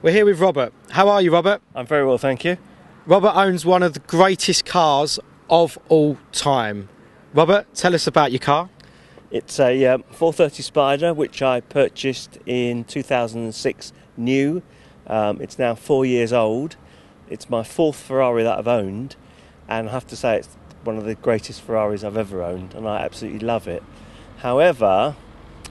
We're here with Robert. How are you, Robert? I'm very well, thank you. Robert owns one of the greatest cars of all time. Robert, tell us about your car. It's a 430 Spider, which I purchased in 2006 new. It's now 4 years old. It's my fourth Ferrari that I've owned, and I have to say it's one of the greatest Ferraris I've ever owned, and I absolutely love it. However,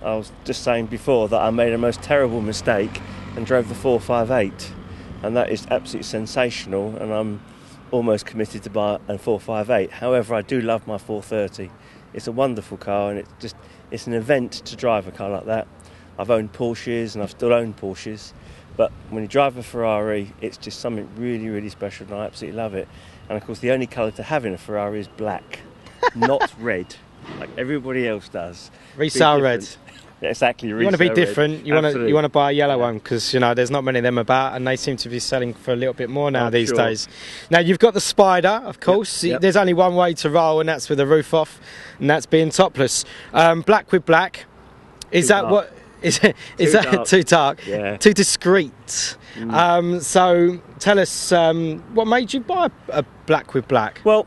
I was just saying before that I made a most terrible mistake and drove the 458, and that is absolutely sensational, and I'm almost committed to buy a 458. However, I do love my 430. It's a wonderful car, and it's an event to drive a car like that. I've owned Porsches, and I've still owned Porsches, but when you drive a Ferrari, it's just something really, really special, and I absolutely love it. And of course, the only colour to have in a Ferrari is black, not red, like everybody else does. Resale red. Yeah, exactly. You want to be different. Red. You want to buy a yellow one because there's not many of them about, and they seem to be selling for a little bit more now these days. Now you've got the Spider, of course. Yep. There's only one way to roll, and that's with the roof off, and that's being topless. Black with black. Is that what? Is that too dark? Yeah. Too discreet. So tell us, what made you buy a black with black? Well,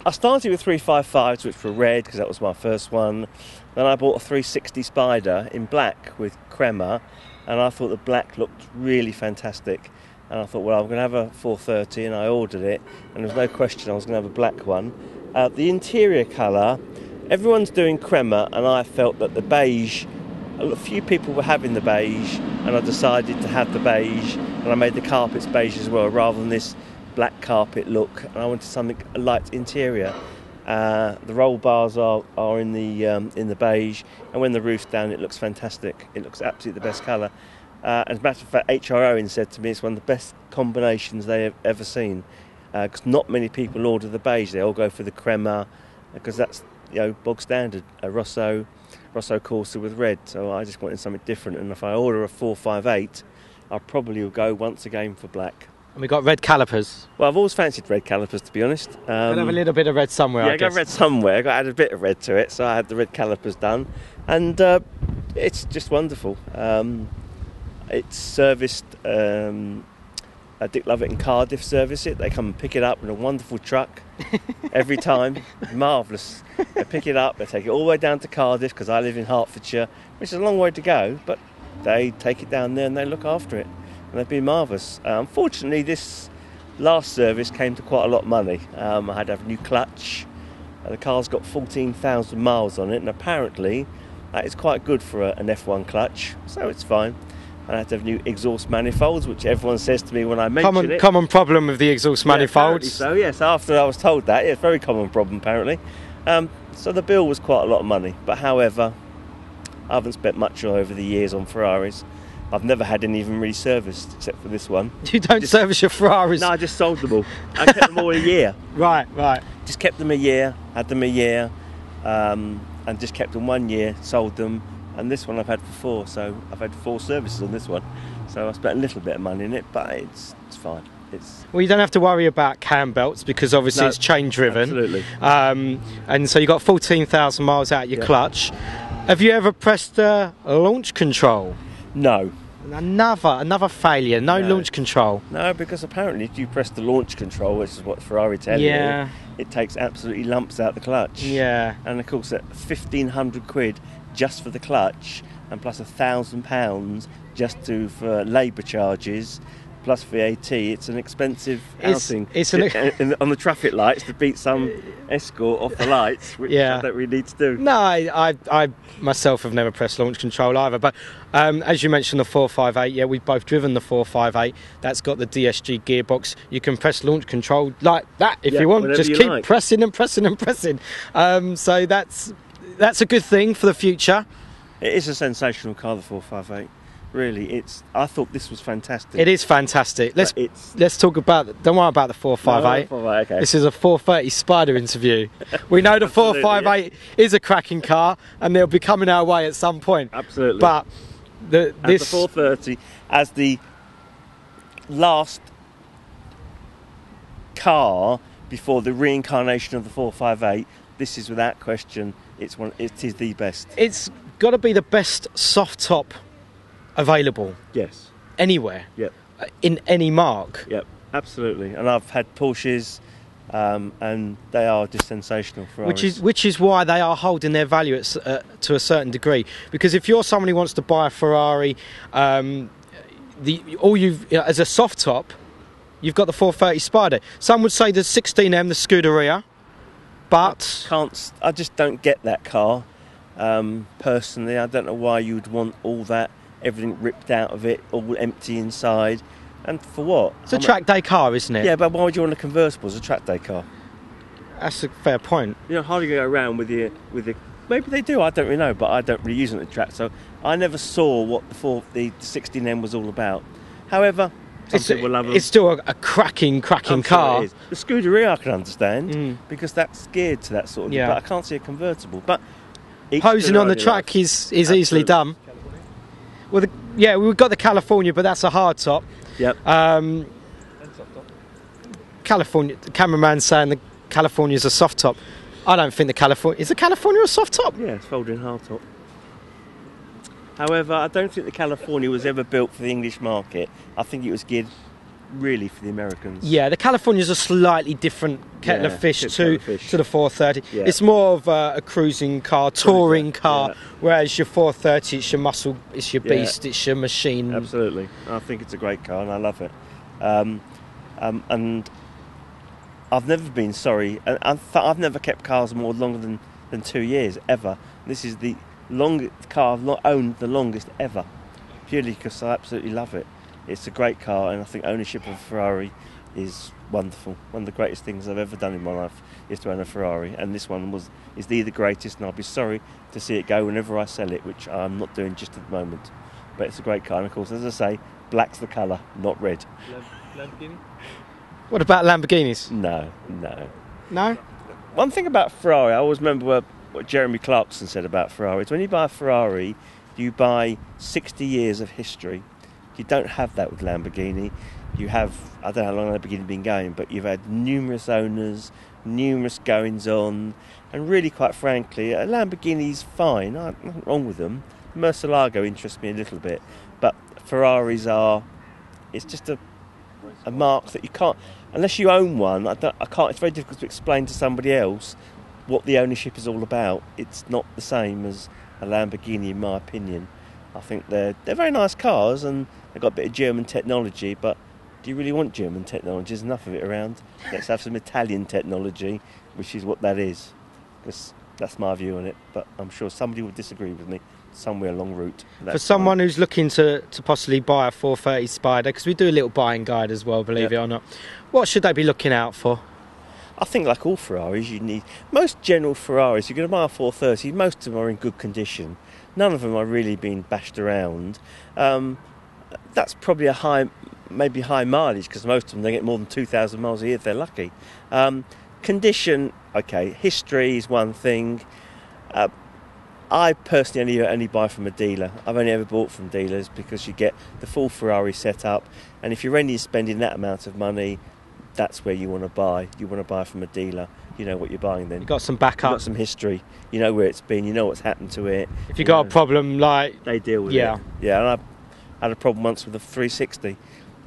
I started with 355s, which were red because that was my first one. Then I bought a 360 Spider in black with crema, and I thought the black looked really fantastic. And I thought, well, I'm going to have a 430, and I ordered it, and there was no question I was going to have a black one. The interior colour, everyone's doing crema, and I felt that the beige, a few people were having the beige, and I decided to have the beige, and I made the carpets beige as well, rather than this black carpet look, and I wanted something a light interior. The roll bars are in the beige, and when the roof's down, it looks fantastic. It looks absolutely the best colour. As a matter of fact, HR Owen said to me it's one of the best combinations they have ever seen, because not many people order the beige. They all go for the crema, because that's bog standard. A Rosso Corsa with red. So I just wanted something different. And if I order a 458, I probably will go once again for black. And we got red calipers. Well, I've always fancied red calipers, to be honest. Gotta have a little bit of red somewhere, I guess. Yeah, I got red somewhere. I got to add a bit of red to it, so I had the red calipers done. And it's just wonderful. It's serviced, Dick Lovett and Cardiff service it. They come and pick it up in a wonderful truck every time. Marvellous. They pick it up, they take it all the way down to Cardiff, because I live in Hertfordshire, which is a long way to go, but they take it down there and they look after it. And they've been marvellous. Unfortunately, this last service came to quite a lot of money. I had to have a new clutch. The car's got 14,000 miles on it, and apparently that is quite good for an F1 clutch, so it's fine. I had to have new exhaust manifolds, which everyone says to me when I mention it. Common problem with the exhaust manifolds. So yes, after I was told that, it's a very common problem apparently. So the bill was quite a lot of money, but however, I haven't spent much over the years on Ferraris. I've never had any even really serviced, except for this one. You don't service your Ferraris? No, I just sold them all. I kept them all a year. Right. Just kept them a year, had them a year, and just kept them 1 year, sold them. And this one I've had for 4, so I've had 4 services on this one. So I spent a little bit of money in it, but it's fine. Well, you don't have to worry about cam belts because obviously it's chain driven. Absolutely. And so you got 14,000 miles out your clutch. Have you ever pressed launch control? No. Another failure. No launch control. No, because apparently if you press the launch control, which is what Ferrari tell you, it takes absolutely lumps out the clutch. Yeah. And of course, at 1,500 quid just for the clutch, and plus £1,000 just for labour charges, plus VAT, it's an expensive outing. On the traffic lights to beat some escort off the lights, which I don't really need to do. No, I myself have never pressed launch control either. But as you mentioned, the 458, we've both driven the 458. That's got the DSG gearbox. You can press launch control like that if you want. Just keep pressing and pressing and pressing. So that's a good thing for the future. It is a sensational car, the 458. Really, I thought this was fantastic. It is fantastic. Let's talk about. Don't worry about the 458. No, okay. This is a 430 Spider interview. We know the 458 is a cracking car, and they'll be coming our way at some point. Absolutely. But the 430 as the last car before the reincarnation of the 458. This is without question. It is the best. It's got to be the best soft top available. Yes. Anywhere. Yep. in any mark. Yep, absolutely. And I've had Porsches, and they are just sensational Ferraris. Which is why they are holding their value to a certain degree. Because if you're someone who wants to buy a Ferrari, as a soft top, you've got the 430 Spider. Some would say the 16M, the Scuderia, but I just don't get that car. Personally, I don't know why you would want all that, everything ripped out of it, all empty inside. And for what? It's a track day car, isn't it? Yeah, but why would you want a convertible as a track day car? That's a fair point. You know, how do you go around with the? Maybe they do. I don't really know, but I don't really use it on the track, so I never saw what the 16M was all about. However, some people love them. It's still a cracking car. It is. The Scuderia I can understand because that's geared to that sort of. Yeah. But I can't see a convertible. But posing on the track is easily done. Well, we've got the California, but that's a hard top. Yep. California. The cameraman's saying the California's a soft top. I don't think is the California a soft top? Yeah, it's folding hard top. However, I don't think the California was ever built for the English market. I think it was geared really for the Americans. Yeah, the California's a slightly different kettle of fish to the 430. Yeah. It's more of a cruising car, touring car, whereas your 430, it's your muscle, it's your beast, it's your machine. Absolutely. I think it's a great car and I love it. And I've never been sorry. I've never kept cars longer than 2 years, ever. This is the longest car I've not owned the longest ever, purely because I absolutely love it. It's a great car, and I think ownership of a Ferrari is wonderful. One of the greatest things I've ever done in my life is to own a Ferrari, and this one is the greatest, and I'll be sorry to see it go whenever I sell it, which I'm not doing just at the moment. But it's a great car, and of course, as I say, black's the colour, not red. Lamborghini? What about Lamborghinis? No. No? One thing about Ferrari, I always remember what Jeremy Clarkson said about Ferraris. When you buy a Ferrari, you buy 60 years of history. You don't have that with Lamborghini. You have, I don't know how long Lamborghini's been going, but you've had numerous owners, numerous goings on, and really, quite frankly, a Lamborghini's fine. Nothing wrong with them. Murcielago interests me a little bit, but Ferraris it's just a mark that you can't, unless you own one, I can't, it's very difficult to explain to somebody else what the ownership is all about. It's not the same as a Lamborghini, in my opinion. I think they're very nice cars and they've got a bit of German technology, but do you really want German technology? There's enough of it around. Let's have some Italian technology, which is what that is. That's my view on it, but I'm sure somebody will disagree with me somewhere along route. For someone who's looking to possibly buy a 430 Spider, because we do a little buying guide as well, believe it or not, what should they be looking out for? I think, like all Ferraris, you need... Most general Ferraris, you're going to buy a 430, most of them are in good condition. None of them are really being bashed around. That's probably maybe high mileage, because most of them, they get more than 2,000 miles a year if they're lucky. Condition, okay, history is one thing. I personally only buy from a dealer. I've only ever bought from dealers because you get the full Ferrari set up, and if you're only spending that amount of money, that's where you want to buy. You want to buy from a dealer. You know what you're buying then. You've got some backup. You've got some history. You know where it's been. You know what's happened to it. If you've got a problem, they deal with it. Yeah, and I had a problem once with the 360.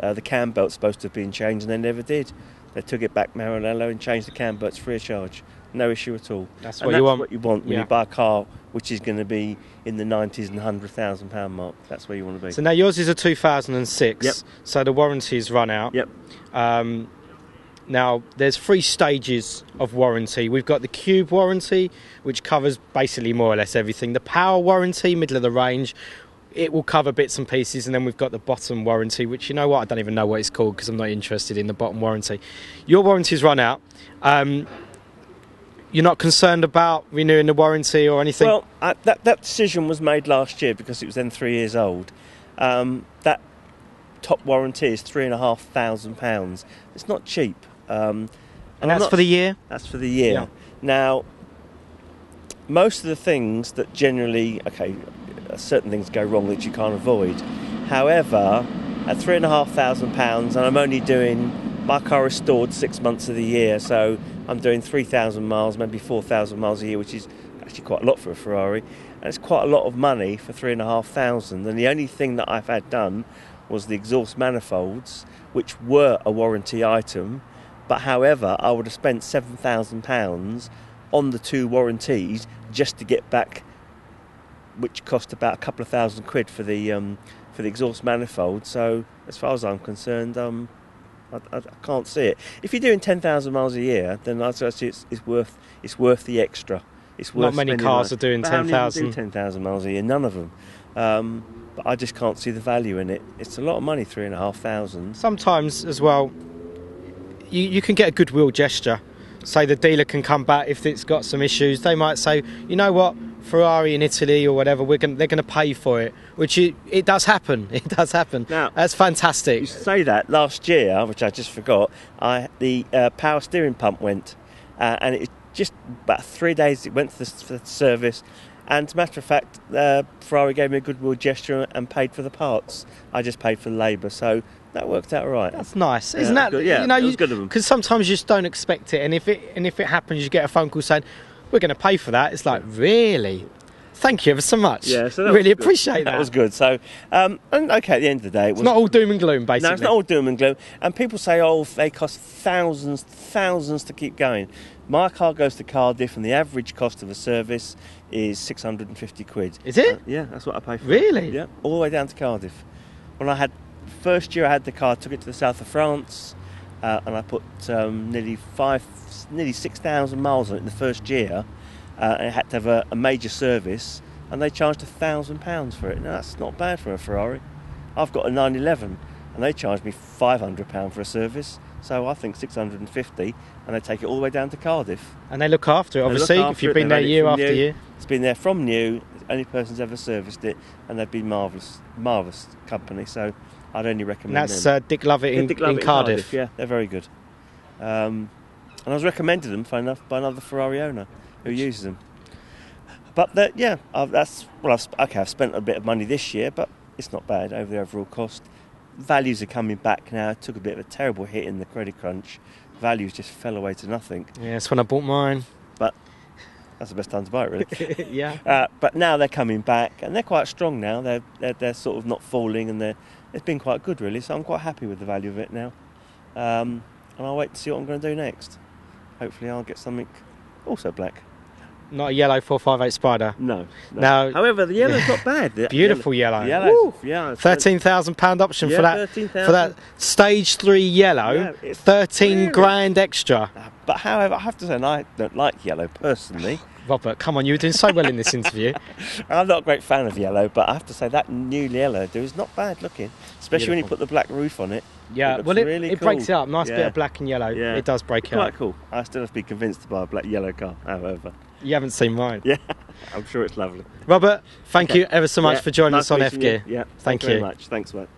The cam belt's supposed to have been changed, and they never did. They took it back Maranello and changed the cam belts free of charge. No issue at all. That's what you want. What you want when you buy a car which is going to be in the 90s and £100,000 mark. That's where you want to be. So now yours is a 2006. Yep. So the warranty's run out. Yep. Now, there's 3 stages of warranty. We've got the Cube warranty, which covers basically more or less everything. The Power warranty, middle of the range, it will cover bits and pieces. And then we've got the Bottom warranty, which, you know what, I don't even know what it's called because I'm not interested in the Bottom warranty. Your warranty's run out. You're not concerned about renewing the warranty or anything? Well, that decision was made last year because it was then 3 years old. That top warranty is £3,500. It's not cheap. And that's for the year? That's for the year. Yeah. Now, most of the things that generally, certain things go wrong that you can't avoid. However, at £3,500, and I'm only doing, my car is stored 6 months of the year, so I'm doing 3,000 miles, maybe 4,000 miles a year, which is actually quite a lot for a Ferrari, and it's quite a lot of money for £3,500. And the only thing that I've had done was the exhaust manifolds, which were a warranty item, but however, I would have spent £7,000 on the 2 warranties just to get back, which cost about a couple of £1,000 for the exhaust manifold. So as far as I'm concerned, I can't see it. If you're doing 10,000 miles a year, then I'd say it's worth the extra. It's worth. Not many cars are doing 10,000. Do 10,000 miles a year? None of them. But I just can't see the value in it. It's a lot of money, 3,500. Sometimes as well, you can get a goodwill gesture. Say the dealer can come back if it's got some issues. They might say, you know what, Ferrari in Italy or whatever, they're going to pay for it. Which it does happen. It does happen. Now, that's fantastic. You say that last year, which I just forgot, the power steering pump went, and it just about 3 days it went for the service. And as a matter of fact, Ferrari gave me a goodwill gesture and paid for the parts. I just paid for the labour, so that worked out all right. That's nice, isn't that? Good. Yeah, it was good of them. Because sometimes you just don't expect it, and if it happens, you get a phone call saying, "We're going to pay for that." It's like, really? Thank you ever so much. Yeah, so that really appreciate that. That was good. So, and okay, at the end of the day, it's not all doom and gloom, basically. No, it's not all doom and gloom. And people say, "Oh, they cost thousands to keep going." My car goes to Cardiff, and the average cost of a service is £650. Is it? Yeah, that's what I pay for. Really? Yeah, all the way down to Cardiff. When first year I had the car, I took it to the south of France, and I put nearly 6,000 miles on it in the first year. And it had to have a major service, and they charged £1,000 for it. Now that's not bad for a Ferrari. I've got a 911, and they charged me £500 for a service. So I think 650, and they take it all the way down to Cardiff. And they look after it, obviously, if you've been there year after year. It's been there from new. The only person's ever serviced it, and they've been marvellous company. So I'd only recommend them. And that's Dick Lovett in Cardiff. Yeah, they're very good. And I was recommended them by another Ferrari owner who uses them. But I've spent a bit of money this year, but it's not bad over the overall cost. Values are coming back now. It took a bit of a terrible hit in the credit crunch. Values just fell away to nothing. Yeah, that's when I bought mine. But that's the best time to buy it, really. Yeah. But now they're coming back, and they're quite strong now. They're sort of not falling, and it's been quite good, really. So I'm quite happy with the value of it now. And I'll wait to see what I'm going to do next. Hopefully I'll get something also black. Not a yellow 458 Spider. No. Now, however, the yellow's not bad. Beautiful yellow. Yeah. £13,000 option for that stage 3 yellow. Yeah, 13 grand extra. But however, I have to say, and I don't like yellow personally. Robert, come on, you were doing so well in this interview. I'm not a great fan of yellow, but I have to say that new yellow is not bad looking, especially when you put the black roof on it. Yeah, it breaks it up. Nice bit of black and yellow. Yeah. It does break it up. Quite cool. I still have to be convinced to buy a yellow car, however. You haven't seen mine. Yeah, I'm sure it's lovely. Robert, thank you ever so much for joining us on fGear. Yeah, thank you very much. Thanks, mate.